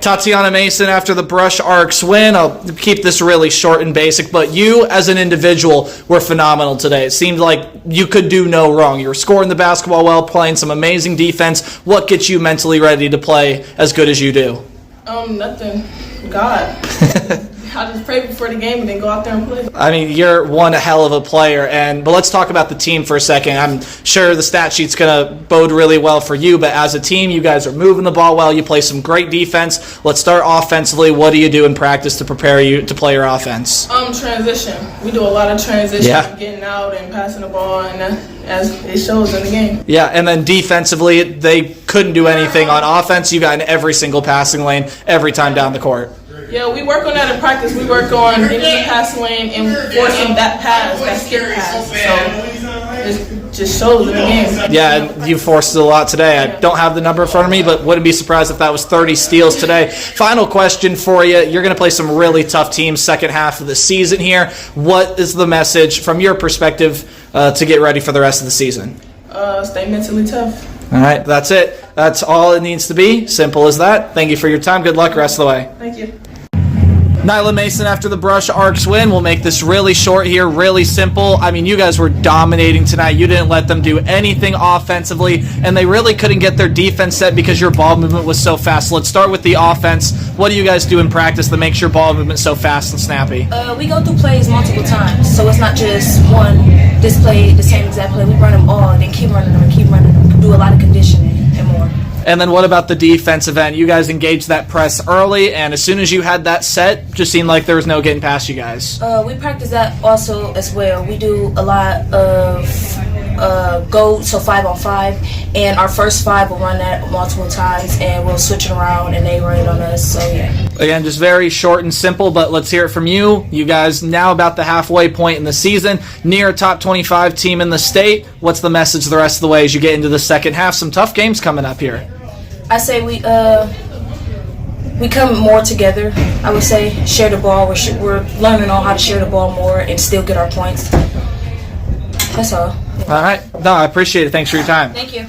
Tatiana Mason, after the Brush Arcs win, I'll keep this really short and basic, but you as an individual were phenomenal today. It seemed like you could do no wrong. You were scoring the basketball well, playing some amazing defense. What gets you mentally ready to play as good as you do? Nothing. God. I just pray before the game and then go out there and play. I mean, you're one hell of a player, but let's talk about the team for a second. I'm sure the stat sheet's going to bode really well for you, but as a team, you guys are moving the ball well. You play some great defense. Let's start offensively. What do you do in practice to prepare you to play your offense? Transition. We do a lot of transition, getting out and passing the ball, and as it shows in the game. Yeah, and then defensively, they couldn't do anything on offense. You got in every single passing lane every time down the court. Yeah, we work on that in practice. We work on getting the passing lane and forcing that pass, that skip pass. So it just shows in the game. Yeah, and you forced it a lot today. I don't have the number in front of me, but wouldn't be surprised if that was 30 steals today. Final question for you. You're going to play some really tough teams second half of the season here. What is the message from your perspective to get ready for the rest of the season? Stay mentally tough. All right, that's it. That's all it needs to be. Simple as that. Thank you for your time. Good luck rest of the way. Thank you. Nyla Mason after the Brush Arcs win. We'll make this really short here, really simple. I mean, you guys were dominating tonight. You didn't let them do anything offensively, and they really couldn't get their defense set because your ball movement was so fast. Let's start with the offense. What do you guys do in practice that makes your ball movement so fast and snappy? We go through plays multiple times, so it's not just this play, the same exact play. We run them all and then keep running them and keep running them. Do a lot of conditioning and more. And then what about the defensive end? You guys engaged that press early, and as soon as you had that set, just seemed like there was no getting past you guys. We practice that also as well. We do a lot of 5-on-5, and our first five will run that multiple times, and we'll switch it around, and they run it on us, so yeah. Again, just very short and simple, but let's hear it from you. You guys now about the halfway point in the season, near a top 25 team in the state. What's the message the rest of the way as you get into the second half? Some tough games coming up here. I say we come more together. I would say share the ball. We're learning on how to share the ball more and still get our points. That's all. All right. No, I appreciate it. Thanks for your time. Thank you.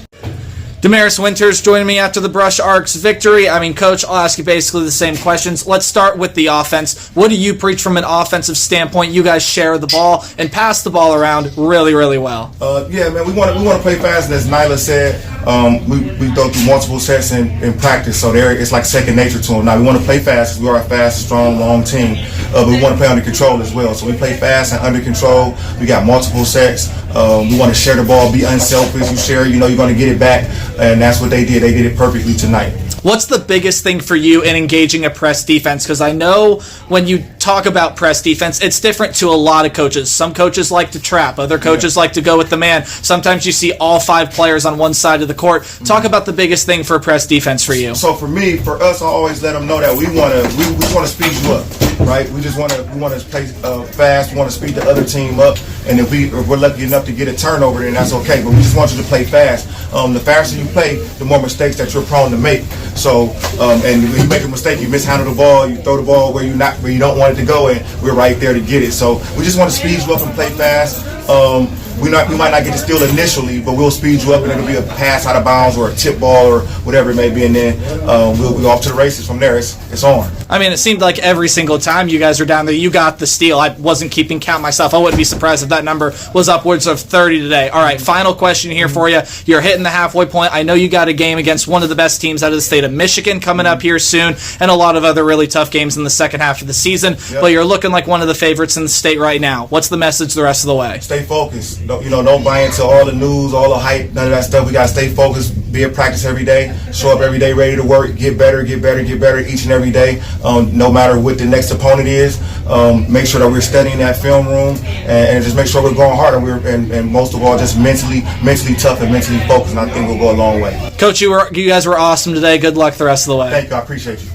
Demarris Winters joining me after the Brush Arcs victory. I mean, Coach, I'll ask you basically the same questions. Let's start with the offense. What do you preach from an offensive standpoint? You guys share the ball and pass the ball around really, really well. Yeah, man, we want to play fast, and as Nyla said, we go through multiple sets in practice, so it's like second nature to them. Now, we want to play fast because we are a fast, strong, long team, but we want to play under control as well. So we play fast and under control. We got multiple sets. We want to share the ball, be unselfish. You share, you know you're going to get it back, and that's what they did. They did it perfectly tonight. What's the biggest thing for you in engaging a press defense? Because I know when you talk about press defense, it's different to a lot of coaches. Some coaches like to trap. Other coaches like to go with the man. Sometimes you see all five players on one side of the court. Talk about the biggest thing for press defense for you. So for me, for us, I always let them know that we want to speed you up, right? We want to play fast. We want to speed the other team up, and if we're lucky enough to get a turnover, then that's okay. But we just want you to play fast. The faster you play, the more mistakes that you're prone to make. So, and when you make a mistake, you mishandle the ball, you throw the ball where you don't want it to go, and we're right there to get it. So we just want to speed you up and play fast. We might not get the steal initially, but we'll speed you up, and it'll be a pass out of bounds or a tip ball or whatever it may be, and then we'll be off to the races from there. It's on. I mean, it seemed like every single time you guys were down there, you got the steal. I wasn't keeping count myself. I wouldn't be surprised if that number was upwards of 30 today. All right, final question here for you. You're hitting the halfway point. I know you got a game against one of the best teams out of the state of Michigan coming up here soon, and a lot of other really tough games in the second half of the season, but you're looking like one of the favorites in the state right now. What's the message the rest of the way? Stay focused. Don't buy into all the news, all the hype, none of that stuff. We got to stay focused, be at practice every day, show up every day ready to work, get better each and every day, no matter what the next opponent is. Make sure that we're studying that film room and just make sure we're going hard and most of all just mentally tough and mentally focused, and I think we'll go a long way. Coach, you guys were awesome today. Good luck the rest of the way. Thank you. I appreciate you.